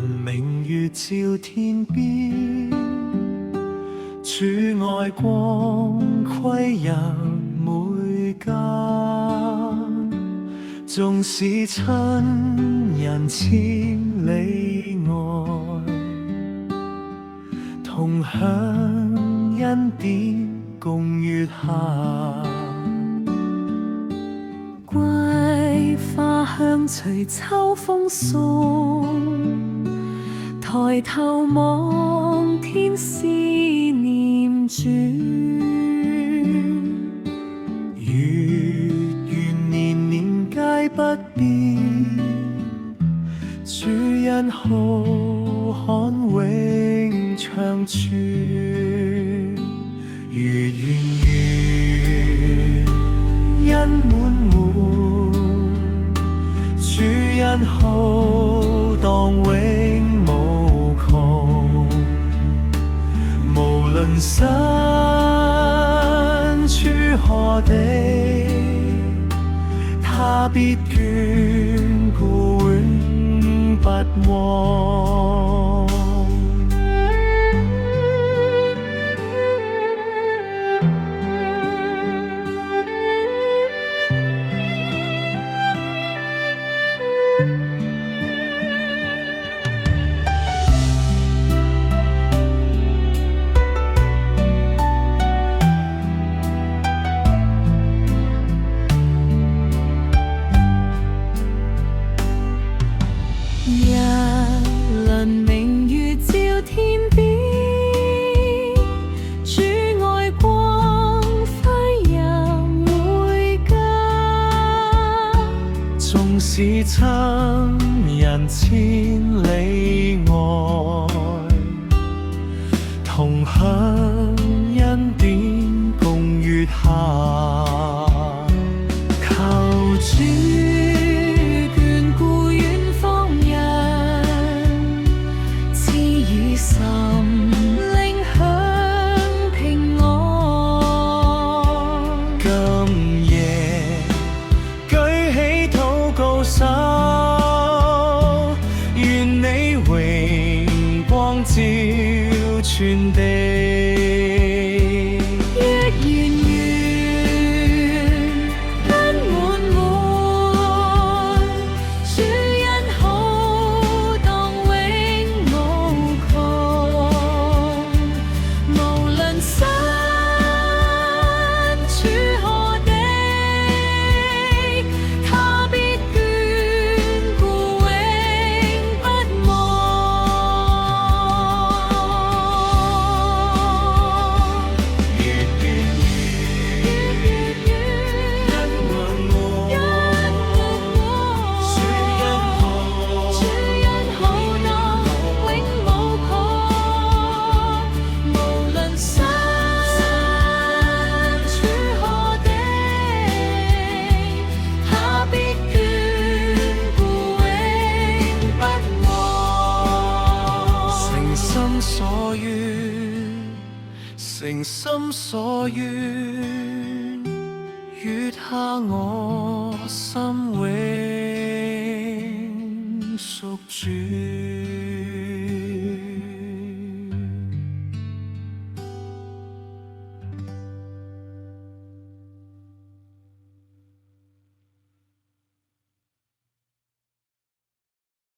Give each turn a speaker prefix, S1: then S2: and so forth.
S1: 明月照天邊，主愛光輝入每家。縱使親人千里外，同享恩典共月下。
S2: 桂花香隨秋風送，抬頭望天思念主。
S1: 月圓年年皆不變，主恩浩瀚永長存。月圓圓，恩滿滿，主恩浩蕩永無窮。無論身處何地，他必眷顧永不忘。
S2: 日輪明月照天邊，主愛光輝入每家。
S1: 縱使親人千里外，同享恩典共月下。求主眷顧遠方人，
S2: 賜予心靈享平安。
S1: 今夜舉起禱告手，願你榮光照全地。
S2: 月圓圓，恩滿滿，主恩浩蕩永無窮。無論身處何地，他必眷顧永不忘。
S1: 月圓圓，恩滿滿，主恩浩
S2: 主恩浩蕩永無窮。無論身處何地，他必眷顧永不忘。
S1: 誠心所願，誠心所願，月下我心永屬主。